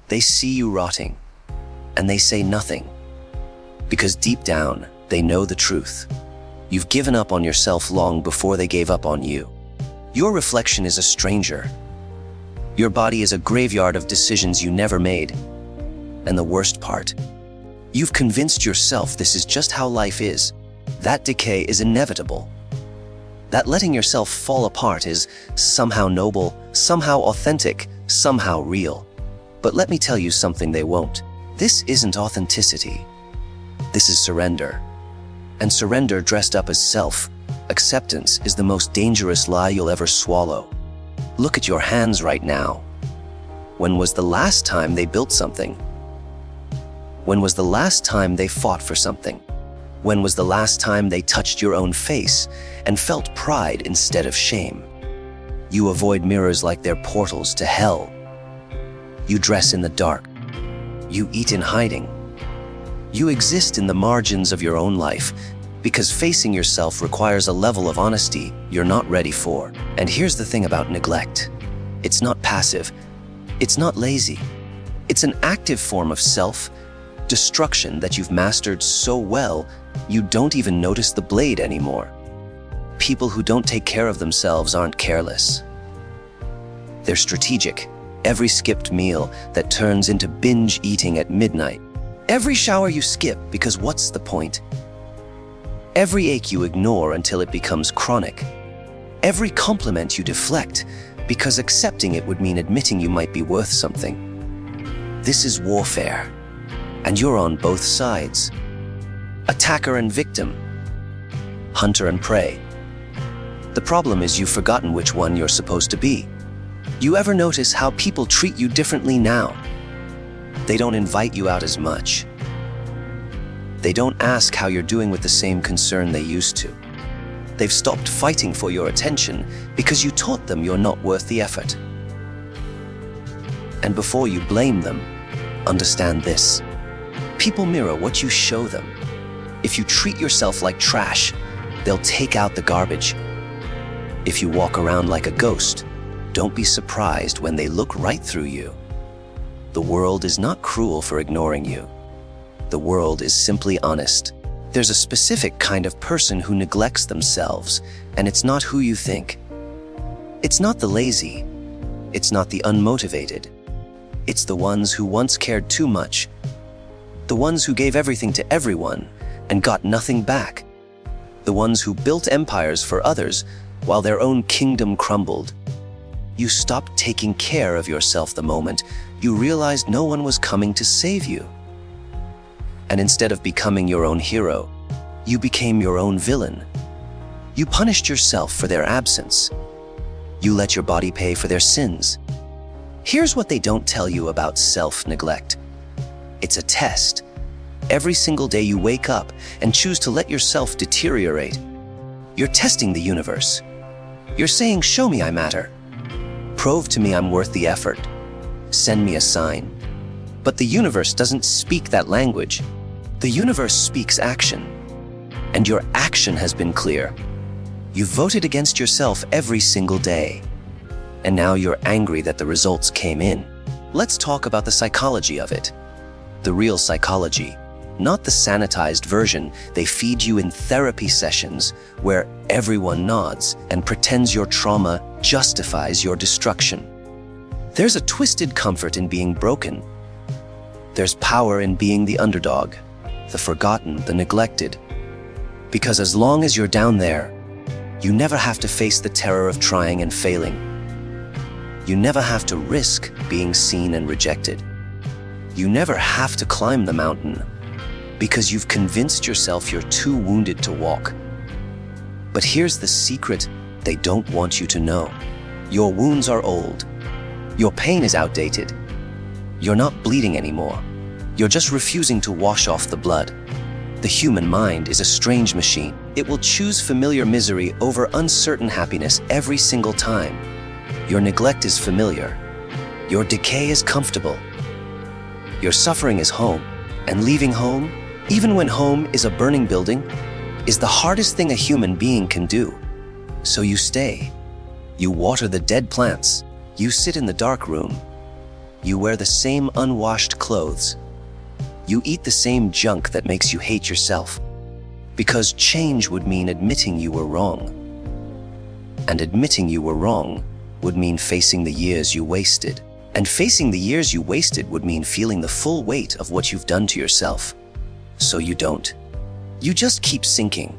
They see you rotting, and they say nothing. Because deep down, they know the truth. You've given up on yourself long before they gave up on you. Your reflection is a stranger. Your body is a graveyard of decisions you never made. And the worst part, you've convinced yourself this is just how life is. That decay is inevitable. That letting yourself fall apart is somehow noble, somehow authentic, somehow real. But let me tell you something they won't. This isn't authenticity. This is surrender. And surrender dressed up as self-acceptance is the most dangerous lie you'll ever swallow. Look at your hands right now. When was the last time they built something? When was the last time they fought for something? When was the last time they touched your own face and felt pride instead of shame? You avoid mirrors like they're portals to hell. You dress in the dark. You eat in hiding. You exist in the margins of your own life because facing yourself requires a level of honesty you're not ready for. And here's the thing about neglect. It's not passive. It's not lazy. It's an active form of self-destruction that you've mastered so well you don't even notice the blade anymore. People who don't take care of themselves aren't careless. They're strategic. Every skipped meal that turns into binge eating at midnight. Every shower you skip because what's the point? Every ache you ignore until it becomes chronic. Every compliment you deflect because accepting it would mean admitting you might be worth something. This is warfare, and you're on both sides. Attacker and victim, hunter and prey. The problem is you've forgotten which one you're supposed to be. You ever notice how people treat you differently now? They don't invite you out as much. They don't ask how you're doing with the same concern they used to. They've stopped fighting for your attention because you taught them you're not worth the effort. And before you blame them, understand this. People mirror what you show them. If you treat yourself like trash, they'll take out the garbage. If you walk around like a ghost, don't be surprised when they look right through you. The world is not cruel for ignoring you. The world is simply honest. There's a specific kind of person who neglects themselves, and it's not who you think. It's not the lazy. It's not the unmotivated. It's the ones who once cared too much. The ones who gave everything to everyone and got nothing back. The ones who built empires for others while their own kingdom crumbled. You stopped taking care of yourself the moment you realized no one was coming to save you. And instead of becoming your own hero, you became your own villain. You punished yourself for their absence. You let your body pay for their sins. Here's what they don't tell you about self-neglect. It's a test. Every single day you wake up and choose to let yourself deteriorate. You're testing the universe. You're saying, show me I matter. Prove to me I'm worth the effort. Send me a sign. But the universe doesn't speak that language. The universe speaks action. And your action has been clear. You've voted against yourself every single day. And now you're angry that the results came in. Let's talk about the psychology of it. The real psychology, not the sanitized version they feed you in therapy sessions where everyone nods and pretends your trauma justifies your destruction. There's a twisted comfort in being broken. There's power in being the underdog, the forgotten, the neglected. Because as long as you're down there, you never have to face the terror of trying and failing. You never have to risk being seen and rejected. You never have to climb the mountain because you've convinced yourself you're too wounded to walk. But here's the secret they don't want you to know. Your wounds are old. Your pain is outdated. You're not bleeding anymore. You're just refusing to wash off the blood. The human mind is a strange machine. It will choose familiar misery over uncertain happiness every single time. Your neglect is familiar. Your decay is comfortable. Your suffering is home. And leaving home, even when home is a burning building, is the hardest thing a human being can do. So you stay. You water the dead plants. You sit in the dark room. You wear the same unwashed clothes. You eat the same junk that makes you hate yourself. Because change would mean admitting you were wrong. And admitting you were wrong would mean facing the years you wasted. And facing the years you wasted would mean feeling the full weight of what you've done to yourself. So you don't. You just keep sinking.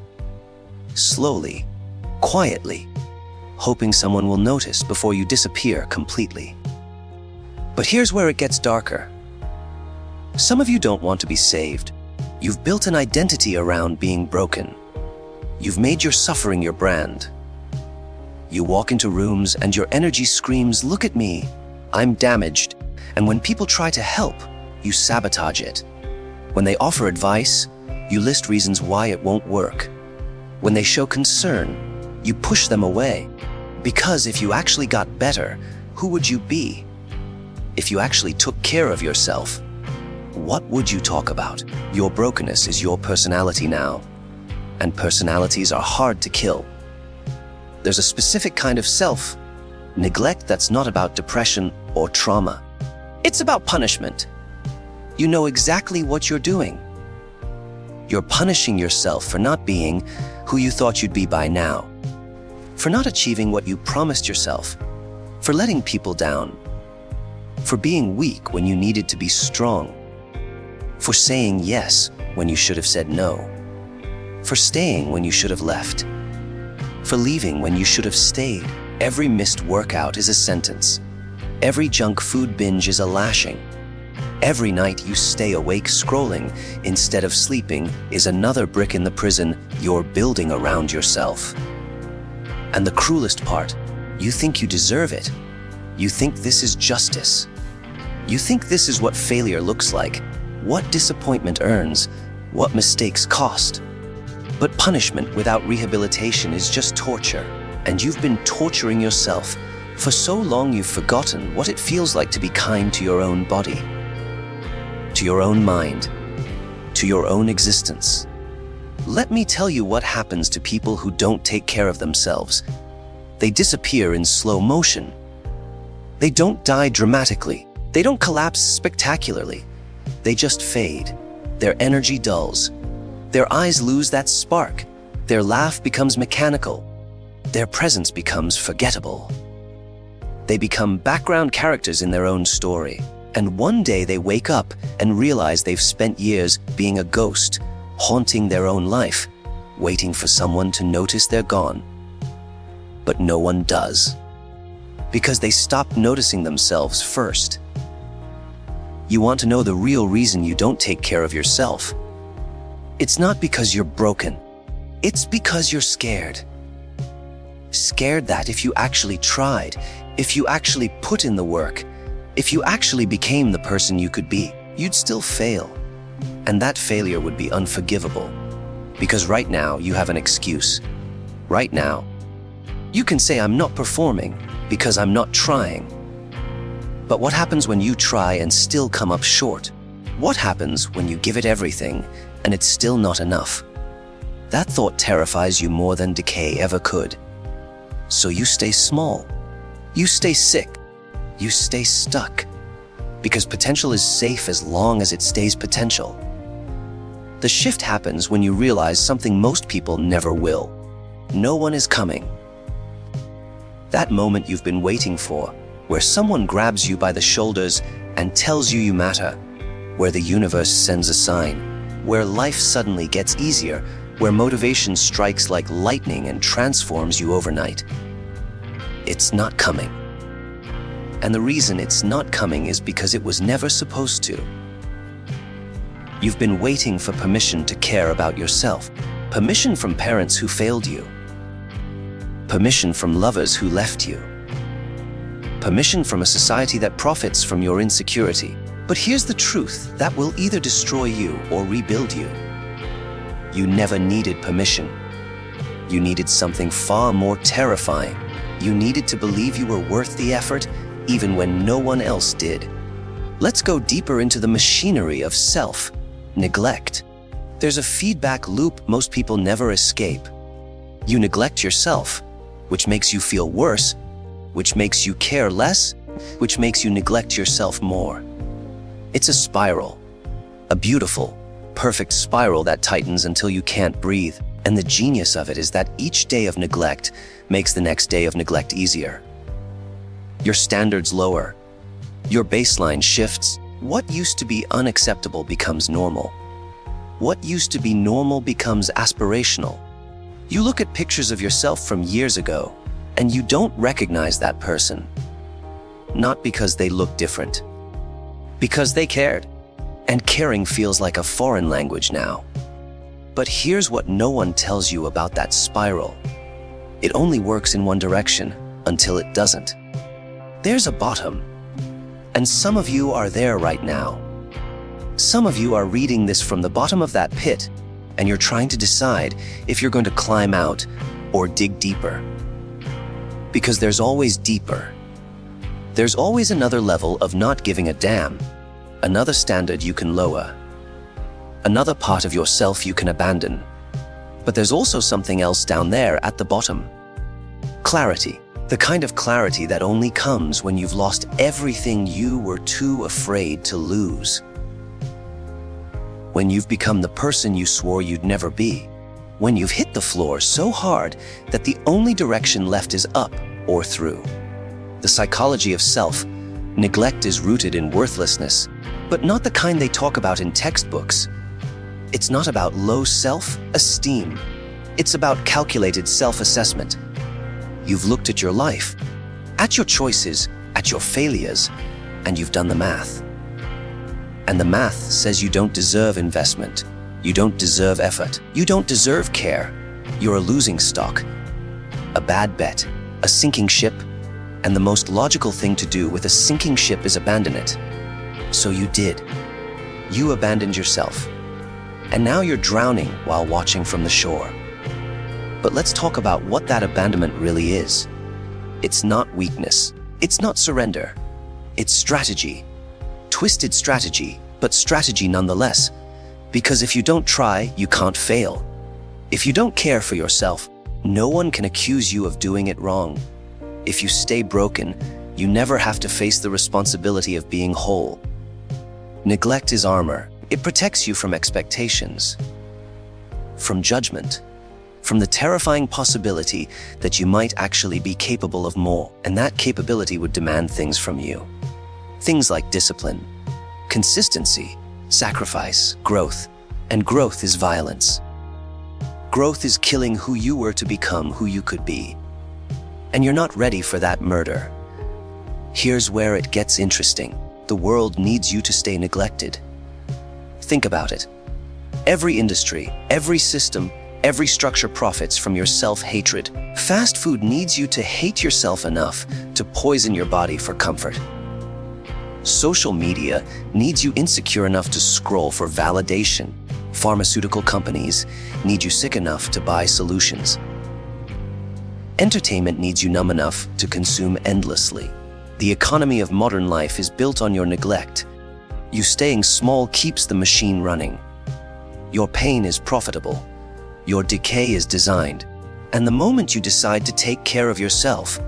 Slowly, quietly, hoping someone will notice before you disappear completely. But here's where it gets darker. Some of you don't want to be saved. You've built an identity around being broken. You've made your suffering your brand. You walk into rooms and your energy screams, "Look at me, I'm damaged." And when people try to help, you sabotage it. When they offer advice, you list reasons why it won't work. When they show concern, you push them away. Because if you actually got better, who would you be? If you actually took care of yourself, what would you talk about? Your brokenness is your personality now, and personalities are hard to kill. There's a specific kind of self-neglect that's not about depression or trauma. It's about punishment. You know exactly what you're doing. You're punishing yourself for not being who you thought you'd be by now, for not achieving what you promised yourself, for letting people down, for being weak when you needed to be strong, for saying yes when you should have said no, for staying when you should have left, for leaving when you should have stayed. Every missed workout is a sentence. Every junk food binge is a lashing. Every night you stay awake scrolling instead of sleeping is another brick in the prison you're building around yourself. And the cruelest part, you think you deserve it. You think this is justice. You think this is what failure looks like, what disappointment earns, what mistakes cost. But punishment without rehabilitation is just torture, and you've been torturing yourself for so long you've forgotten what it feels like to be kind to your own body, to your own mind, to your own existence. Let me tell you what happens to people who don't take care of themselves. They disappear in slow motion. They don't die dramatically. They don't collapse spectacularly. They just fade. Their energy dulls. Their eyes lose that spark. Their laugh becomes mechanical. Their presence becomes forgettable. They become background characters in their own story. And one day they wake up and realize they've spent years being a ghost, haunting their own life, waiting for someone to notice they're gone. But no one does, because they stopped noticing themselves first. You want to know the real reason you don't take care of yourself? It's not because you're broken. It's because you're scared. Scared that if you actually tried, if you actually put in the work, if you actually became the person you could be, you'd still fail. And that failure would be unforgivable. Because right now, you have an excuse. Right now, you can say, "I'm not performing because I'm not trying." But what happens when you try and still come up short? What happens when you give it everything and it's still not enough? That thought terrifies you more than decay ever could. So you stay small. You stay sick. You stay stuck, because potential is safe as long as it stays potential. The shift happens when you realize something most people never will. No one is coming. That moment you've been waiting for, where someone grabs you by the shoulders and tells you matter, where the universe sends a sign, where life suddenly gets easier, where motivation strikes like lightning and transforms you overnight. It's not coming. And the reason it's not coming is because it was never supposed to. You've been waiting for permission to care about yourself. Permission from parents who failed you. Permission from lovers who left you. Permission from a society that profits from your insecurity. But here's the truth, that will either destroy you or rebuild you. You never needed permission. You needed something far more terrifying. You needed to believe you were worth the effort, even when no one else did. Let's go deeper into the machinery of self-neglect. There's a feedback loop most people never escape. You neglect yourself, which makes you feel worse, which makes you care less, which makes you neglect yourself more. It's a spiral, a beautiful, perfect spiral that tightens until you can't breathe. And the genius of it is that each day of neglect makes the next day of neglect easier. Your standards lower. Your baseline shifts. What used to be unacceptable becomes normal. What used to be normal becomes aspirational. You look at pictures of yourself from years ago, and you don't recognize that person. Not because they look different, because they cared. And caring feels like a foreign language now. But here's what no one tells you about that spiral. It only works in one direction until it doesn't. There's a bottom. And some of you are there right now. Some of you are reading this from the bottom of that pit, and you're trying to decide if you're going to climb out or dig deeper. Because there's always deeper. There's always another level of not giving a damn, another standard you can lower, another part of yourself you can abandon. But there's also something else down there at the bottom. Clarity. The kind of clarity that only comes when you've lost everything you were too afraid to lose. When you've become the person you swore you'd never be. When you've hit the floor so hard that the only direction left is up or through. The psychology of self, neglect is rooted in worthlessness, but not the kind they talk about in textbooks. It's not about low self-esteem. It's about calculated self-assessment. You've looked at your life, at your choices, at your failures, and you've done the math. And the math says you don't deserve investment. You don't deserve effort. You don't deserve care. You're a losing stock, a bad bet, a sinking ship, and the most logical thing to do with a sinking ship is abandon it. So you did. You abandoned yourself. And now you're drowning while watching from the shore. But let's talk about what that abandonment really is. It's not weakness. It's not surrender. It's strategy. Twisted strategy, but strategy nonetheless. Because if you don't try, you can't fail. If you don't care for yourself, no one can accuse you of doing it wrong. If you stay broken, you never have to face the responsibility of being whole. Neglect is armor. It protects you from expectations, from judgment, from the terrifying possibility that you might actually be capable of more, and that capability would demand things from you. Things like discipline, consistency, sacrifice, growth, and growth is violence. Growth is killing who you were to become who you could be. And you're not ready for that murder. Here's where it gets interesting. The world needs you to stay neglected. Think about it. Every industry, every system, every structure profits from your self-hatred. Fast food needs you to hate yourself enough to poison your body for comfort. Social media needs you insecure enough to scroll for validation. Pharmaceutical companies need you sick enough to buy solutions. Entertainment needs you numb enough to consume endlessly. The economy of modern life is built on your neglect. You staying small keeps the machine running. Your pain is profitable. Your decay is designed. And the moment you decide to take care of yourself,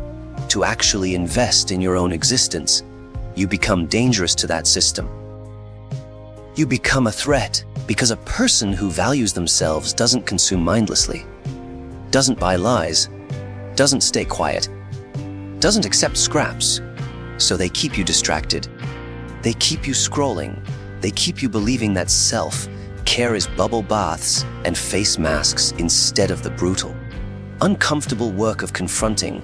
to actually invest in your own existence, you become dangerous to that system. You become a threat because a person who values themselves doesn't consume mindlessly, doesn't buy lies, doesn't stay quiet, doesn't accept scraps. So they keep you distracted. They keep you scrolling. They keep you believing that self-care is bubble baths and face masks instead of the brutal, uncomfortable work of confronting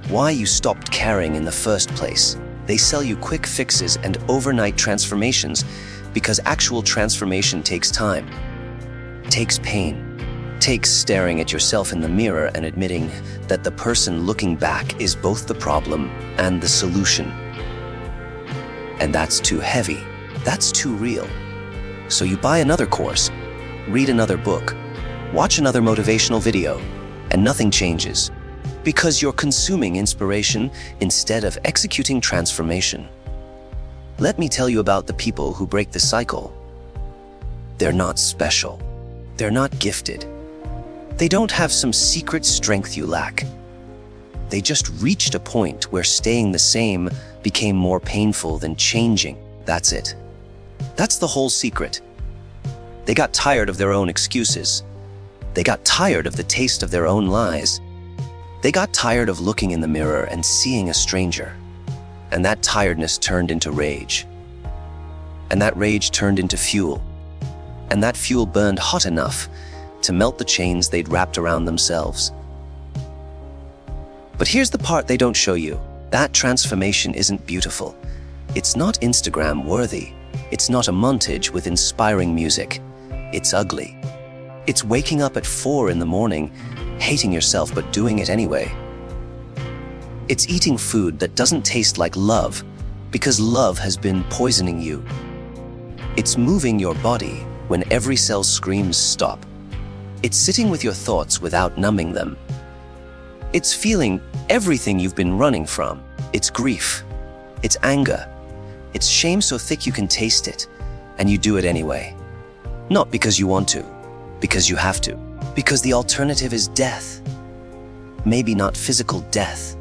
why you stopped caring in the first place. They sell you quick fixes and overnight transformations because actual transformation takes time, takes pain, takes staring at yourself in the mirror and admitting that the person looking back is both the problem and the solution. And that's too heavy. That's too real. So you buy another course, read another book, watch another motivational video, and nothing changes. Because you're consuming inspiration instead of executing transformation. Let me tell you about the people who break the cycle. They're not special. They're not gifted. They don't have some secret strength you lack. They just reached a point where staying the same became more painful than changing. That's it. That's the whole secret. They got tired of their own excuses. They got tired of the taste of their own lies. They got tired of looking in the mirror and seeing a stranger. And that tiredness turned into rage. And that rage turned into fuel. And that fuel burned hot enough to melt the chains they'd wrapped around themselves. But here's the part they don't show you. That transformation isn't beautiful. It's not Instagram worthy. It's not a montage with inspiring music. It's ugly. It's waking up at 4 in the morning, hating yourself but doing it anyway. It's eating food that doesn't taste like love because love has been poisoning you. It's moving your body when every cell screams stop. It's sitting with your thoughts without numbing them. It's feeling everything you've been running from. It's grief. It's anger. It's shame so thick you can taste it, and you do it anyway. Not because you want to, because you have to. Because the alternative is death. Maybe not physical death,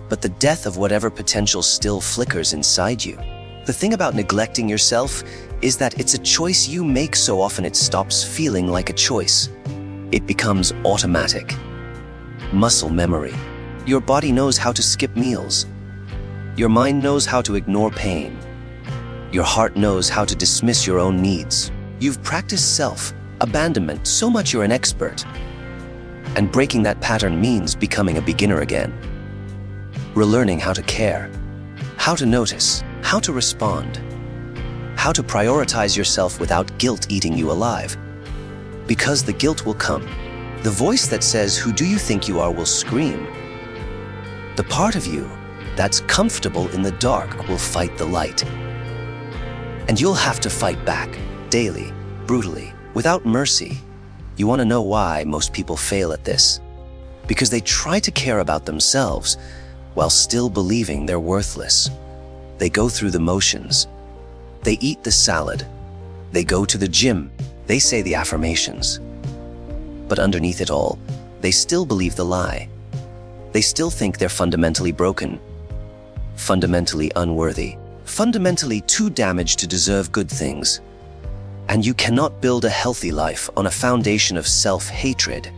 but the death of whatever potential still flickers inside you. The thing about neglecting yourself is that it's a choice you make so often it stops feeling like a choice. It becomes automatic. Muscle memory. Your body knows how to skip meals. Your mind knows how to ignore pain. Your heart knows how to dismiss your own needs. You've practiced self-abandonment so much you're an expert. And breaking that pattern means becoming a beginner again. Relearning how to care, how to notice, how to respond, how to prioritize yourself without guilt eating you alive. Because the guilt will come. The voice that says, "Who do you think you are?" will scream. The part of you that's comfortable in the dark will fight the light. And you'll have to fight back, daily, brutally, without mercy. You want to know why most people fail at this? Because they try to care about themselves while still believing they're worthless. They go through the motions. They eat the salad. They go to the gym. They say the affirmations. But underneath it all, they still believe the lie. They still think they're fundamentally broken, fundamentally unworthy, fundamentally too damaged to deserve good things. And you cannot build a healthy life on a foundation of self-hatred.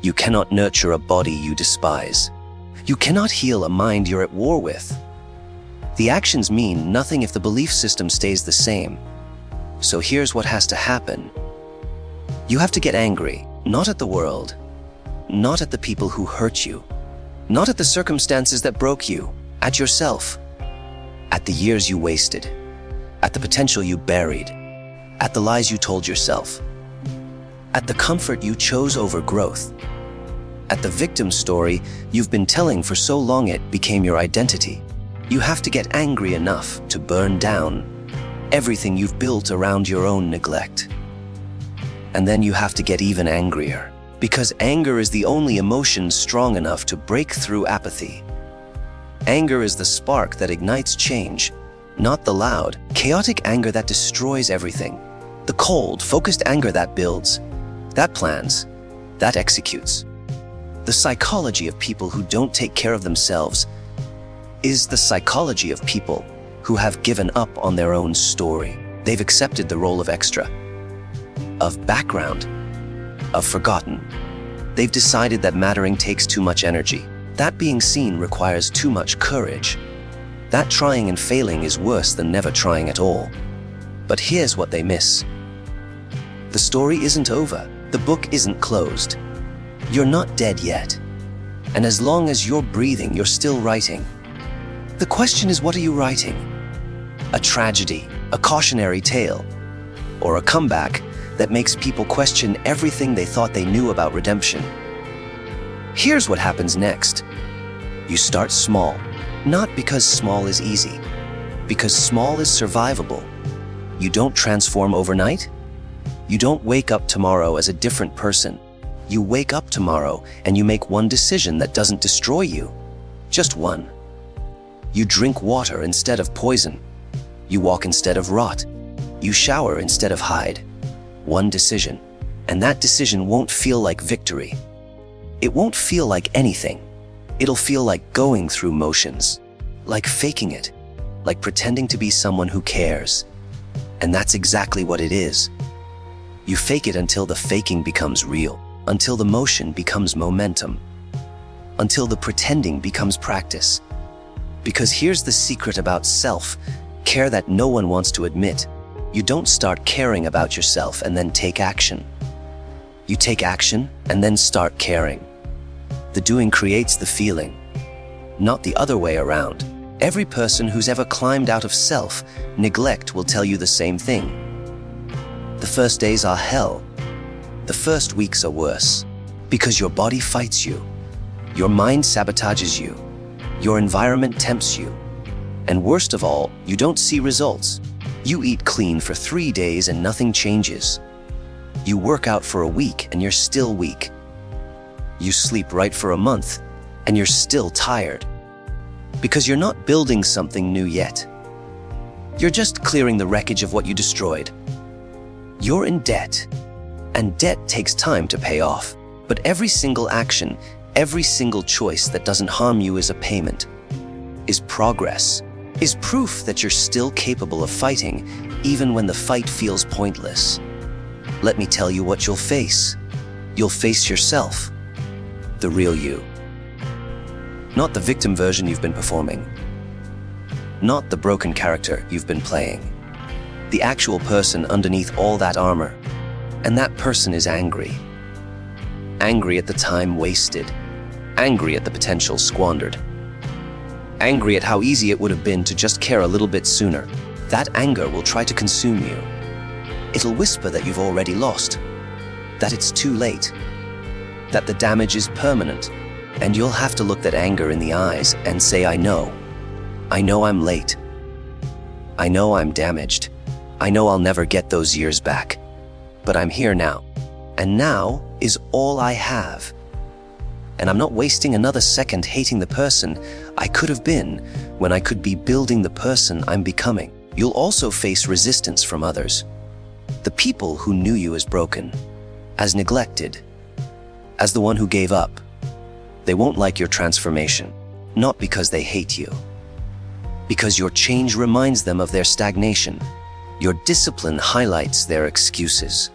You cannot nurture a body you despise. You cannot heal a mind you're at war with. The actions mean nothing if the belief system stays the same. So here's what has to happen. You have to get angry, not at the world, not at the people who hurt you, not at the circumstances that broke you, at yourself, at the years you wasted, at the potential you buried, at the lies you told yourself, at the comfort you chose over growth, at the victim story you've been telling for so long it became your identity. You have to get angry enough to burn down everything you've built around your own neglect. And then you have to get even angrier, because anger is the only emotion strong enough to break through apathy. Anger is the spark that ignites change, not the loud, chaotic anger that destroys everything. The cold, focused anger that builds, that plans, that executes. The psychology of people who don't take care of themselves is the psychology of people who have given up on their own story. They've accepted the role of extra, of background, of forgotten. They've decided that mattering takes too much energy. That being seen requires too much courage. That trying and failing is worse than never trying at all. But here's what they miss. The story isn't over. The book isn't closed. You're not dead yet. And as long as you're breathing, you're still writing. The question is, what are you writing? A tragedy, a cautionary tale, or a comeback that makes people question everything they thought they knew about redemption? Here's what happens next. You start small, not because small is easy, because small is survivable. You don't transform overnight. You don't wake up tomorrow as a different person. You wake up tomorrow and you make one decision that doesn't destroy you. Just one. You drink water instead of poison. You walk instead of rot. You shower instead of hide. One decision. And that decision won't feel like victory. It won't feel like anything. It'll feel like going through motions, like faking it, like pretending to be someone who cares. And that's exactly what it is. You fake it until the faking becomes real, until the motion becomes momentum, until the pretending becomes practice. Because here's the secret about self-care that no one wants to admit. You don't start caring about yourself and then take action. You take action and then start caring. The doing creates the feeling, not the other way around. Every person who's ever climbed out of self-neglect will tell you the same thing. The first days are hell. The first weeks are worse. Because your body fights you. Your mind sabotages you. Your environment tempts you. And worst of all, you don't see results. You eat clean for 3 days and nothing changes. You work out for a week and you're still weak. You sleep right for a month and you're still tired. Because you're not building something new yet. You're just clearing the wreckage of what you destroyed. You're in debt, and debt takes time to pay off. But every single action, every single choice that doesn't harm you is a payment, is progress, is proof that you're still capable of fighting, even when the fight feels pointless. Let me tell you what you'll face. You'll face yourself, the real you. Not the victim version you've been performing. Not the broken character you've been playing. The actual person underneath all that armor. And that person is angry. Angry at the time wasted. Angry at the potential squandered. Angry at how easy it would have been to just care a little bit sooner. That anger will try to consume you. It'll whisper that you've already lost, that it's too late, that the damage is permanent, and you'll have to look that anger in the eyes and say, I know I'm late. I know I'm damaged. I know I'll never get those years back. But I'm here now. And now is all I have. And I'm not wasting another second hating the person I could have been when I could be building the person I'm becoming. You'll also face resistance from others. The people who knew you as broken, as neglected, as the one who gave up. They won't like your transformation, not because they hate you. Because your change reminds them of their stagnation. Your discipline highlights their excuses.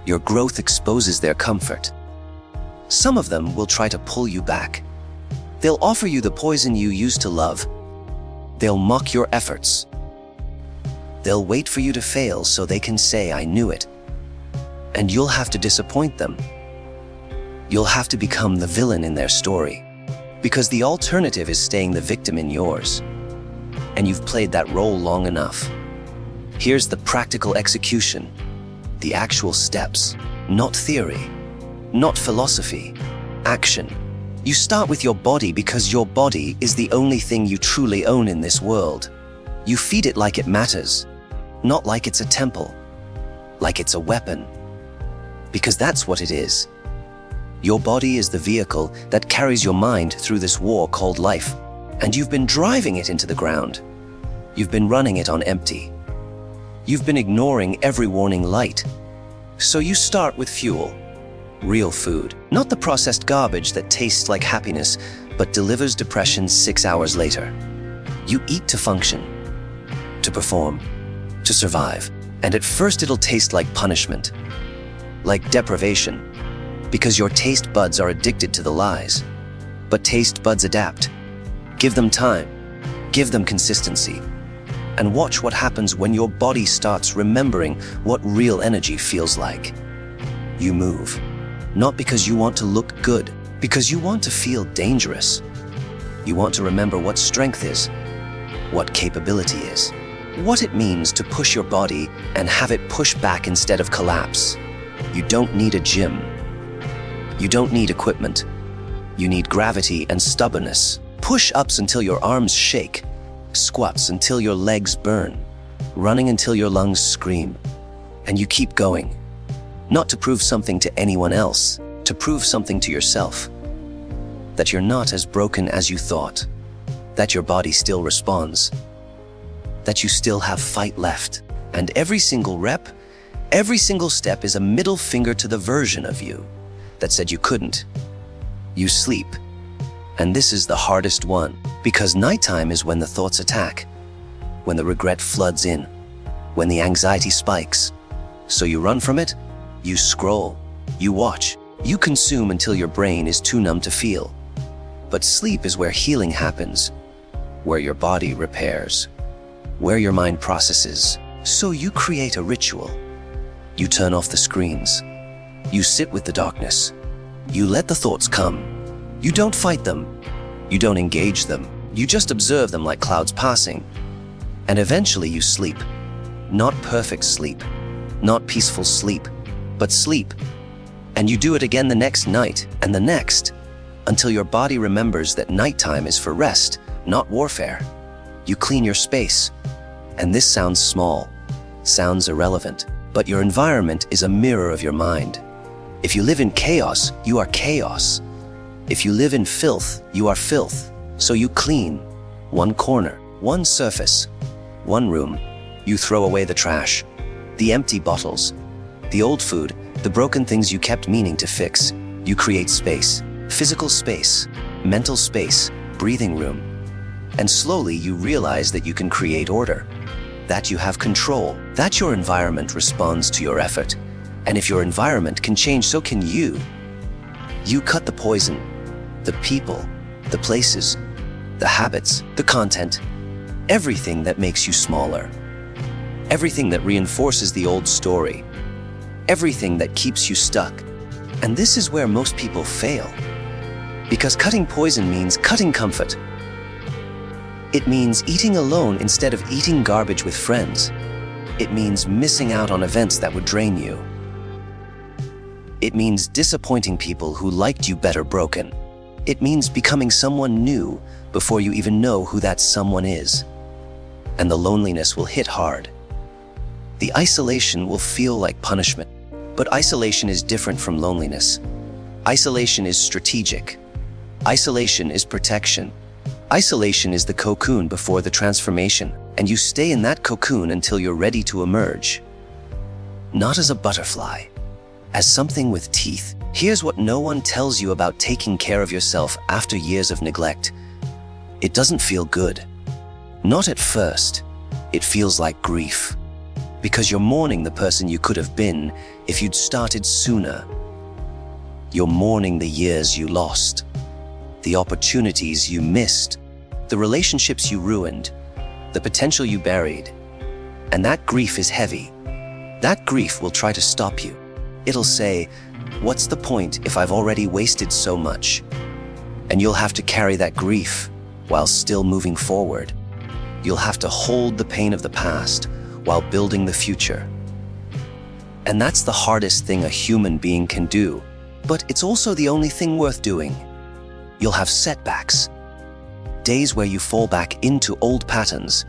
Your growth exposes their comfort. Some of them will try to pull you back. They'll offer you the poison you used to love. They'll mock your efforts. They'll wait for you to fail so they can say, I knew it. And you'll have to disappoint them. You'll have to become the villain in their story. Because the alternative is staying the victim in yours. And you've played that role long enough. Here's the practical execution. The actual steps. Not theory. Not philosophy. Action. You start with your body because your body is the only thing you truly own in this world. You feed it like it matters. Not like it's a temple. Like it's a weapon. Because that's what it is. Your body is the vehicle that carries your mind through this war called life. And you've been driving it into the ground. You've been running it on empty. You've been ignoring every warning light. So you start with fuel. Real food. Not the processed garbage that tastes like happiness, but delivers depression 6 hours later. You eat to function. To perform. To survive. And at first it'll taste like punishment. Like deprivation. Because your taste buds are addicted to the lies. But taste buds adapt. Give them time. Give them consistency. And watch what happens when your body starts remembering what real energy feels like. You move. Not because you want to look good, because you want to feel dangerous. You want to remember what strength is, what capability is, what it means to push your body and have it push back instead of collapse. You don't need a gym. You don't need equipment. You need gravity and stubbornness. Push-ups until your arms shake. Squats until your legs burn. Running until your lungs scream. And you keep going. Not to prove something to anyone else, to prove something to yourself. That you're not as broken as you thought. That your body still responds. That you still have fight left. And every single rep, every single step is a middle finger to the version of you that said you couldn't. You sleep. And this is the hardest one, because nighttime is when the thoughts attack, when the regret floods in, when the anxiety spikes. So you run from it, you scroll, you watch, you consume until your brain is too numb to feel. But sleep is where healing happens, where your body repairs, where your mind processes. So you create a ritual. You turn off the screens. You sit with the darkness. You let the thoughts come. You don't fight them. You don't engage them. You just observe them like clouds passing. And eventually you sleep. Not perfect sleep, not peaceful sleep, but sleep. And you do it again the next night and the next, until your body remembers that nighttime is for rest, not warfare. You clean your space. And this sounds small, sounds irrelevant, but your environment is a mirror of your mind. If you live in chaos, you are chaos. If you live in filth, you are filth. So you clean one corner, one surface, one room. You throw away the trash, the empty bottles, the old food, the broken things you kept meaning to fix. You create space, physical space, mental space, breathing room. And slowly you realize that you can create order, that you have control, that your environment responds to your effort. And if your environment can change, so can you. You cut the poison, the people, the places, the habits, the content, everything that makes you smaller, everything that reinforces the old story, everything that keeps you stuck. And this is where most people fail. Because cutting poison means cutting comfort. It means eating alone instead of eating garbage with friends. It means missing out on events that would drain you. It means disappointing people who liked you better broken. It means becoming someone new before you even know who that someone is. And the loneliness will hit hard. The isolation will feel like punishment. But isolation is different from loneliness. Isolation is strategic. Isolation is protection. Isolation is the cocoon before the transformation, and you stay in that cocoon until you're ready to emerge. Not as a butterfly, as something with teeth. Here's what no one tells you about taking care of yourself after years of neglect. It doesn't feel good. Not at first. It feels like grief. Because you're mourning the person you could have been if you'd started sooner. You're mourning the years you lost, the opportunities you missed, the relationships you ruined, the potential you buried. And that grief is heavy. That grief will try to stop you. It'll say, "What's the point if I've already wasted so much?" And you'll have to carry that grief while still moving forward. You'll have to hold the pain of the past while building the future. And that's the hardest thing a human being can do, but it's also the only thing worth doing. You'll have setbacks, days where you fall back into old patterns,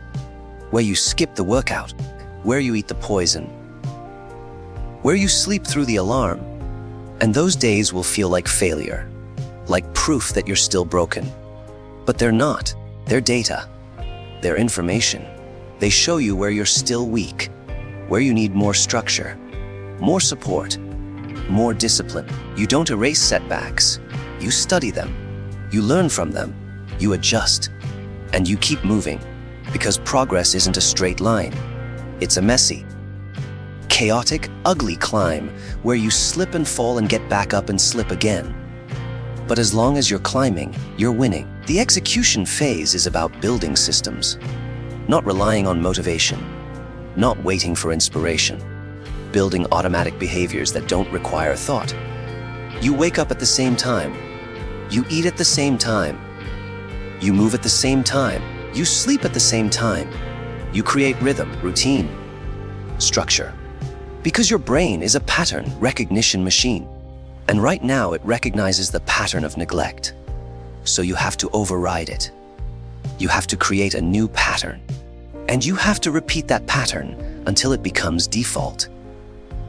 where you skip the workout, where you eat the poison, where you sleep through the alarm. And those days will feel like failure, like proof that you're still broken. But they're not. They're data. They're information. They show you where you're still weak, where you need more structure, more support, more discipline. You don't erase setbacks. You study them. You learn from them. You adjust. And you keep moving. Because progress isn't a straight line. It's a messy, chaotic, ugly climb where you slip and fall and get back up and slip again. But as long as you're climbing, you're winning. The execution phase is about building systems, not relying on motivation, not waiting for inspiration, building automatic behaviors that don't require thought. You wake up at the same time. You eat at the same time. You move at the same time. You sleep at the same time. You create rhythm, routine, structure. Because your brain is a pattern recognition machine. And right now it recognizes the pattern of neglect. So you have to override it. You have to create a new pattern. And you have to repeat that pattern until it becomes default.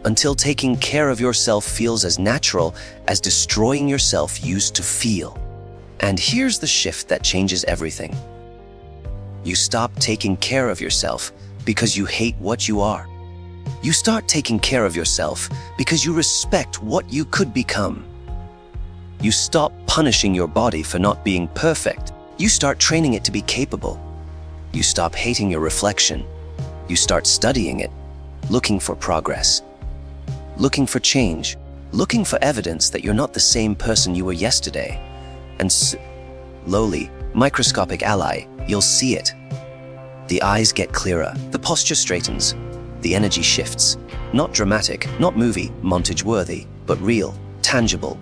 Until taking care of yourself feels as natural as destroying yourself used to feel. And here's the shift that changes everything. You stop taking care of yourself because you hate what you are. You start taking care of yourself because you respect what you could become. You stop punishing your body for not being perfect. You start training it to be capable. You stop hating your reflection. You start studying it, looking for progress, looking for change, looking for evidence that you're not the same person you were yesterday. And slowly, microscopic ally, you'll see it. The eyes get clearer, the posture straightens, the energy shifts. Not dramatic, not movie, montage-worthy, but real, tangible,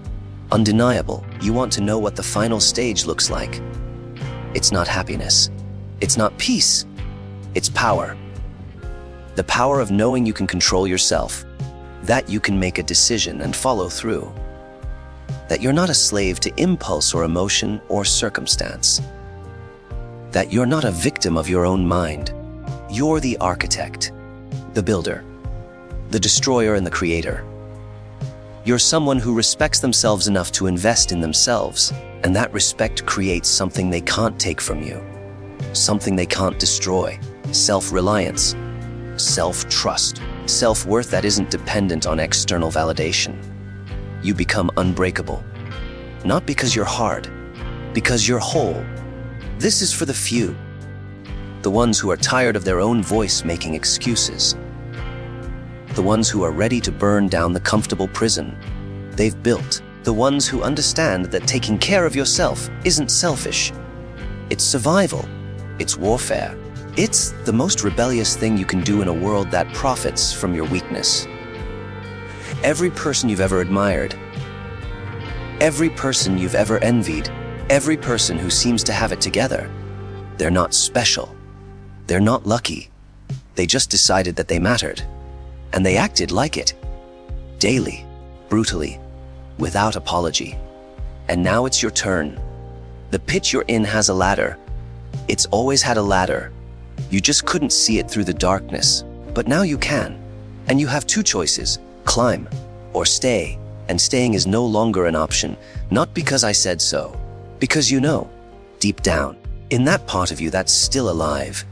undeniable. You want to know what the final stage looks like. It's not happiness. It's not peace. It's power. The power of knowing you can control yourself, that you can make a decision and follow through, that you're not a slave to impulse or emotion or circumstance, that you're not a victim of your own mind. You're the architect, the builder, the destroyer and the creator. You're someone who respects themselves enough to invest in themselves, and that respect creates something they can't take from you, something they can't destroy. Self-reliance, self-trust, self-worth that isn't dependent on external validation. You become unbreakable, not because you're hard, because you're whole. This is for the few, the ones who are tired of their own voice making excuses, the ones who are ready to burn down the comfortable prison they've built, the ones who understand that taking care of yourself isn't selfish. It's survival, it's warfare. It's the most rebellious thing you can do in a world that profits from your weakness. Every person you've ever admired, every person you've ever envied, every person who seems to have it together, they're not special. They're not lucky. They just decided that they mattered. And they acted like it. Daily, brutally, without apology. And now it's your turn. The pit you're in has a ladder. It's always had a ladder. You just couldn't see it through the darkness. But now you can. And you have two choices: climb or stay. And staying is no longer an option, not because I said so, because you know, deep down, in that part of you that's still alive,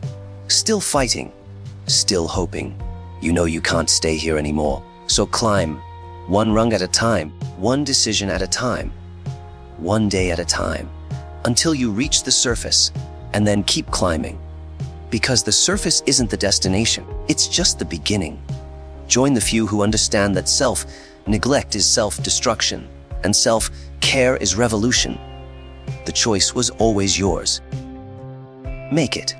still fighting, still hoping. You know you can't stay here anymore. So climb, one rung at a time, one decision at a time, one day at a time, until you reach the surface, and then keep climbing. Because the surface isn't the destination, it's just the beginning. Join the few who understand that self-neglect is self-destruction, and self-care is revolution. The choice was always yours. Make it.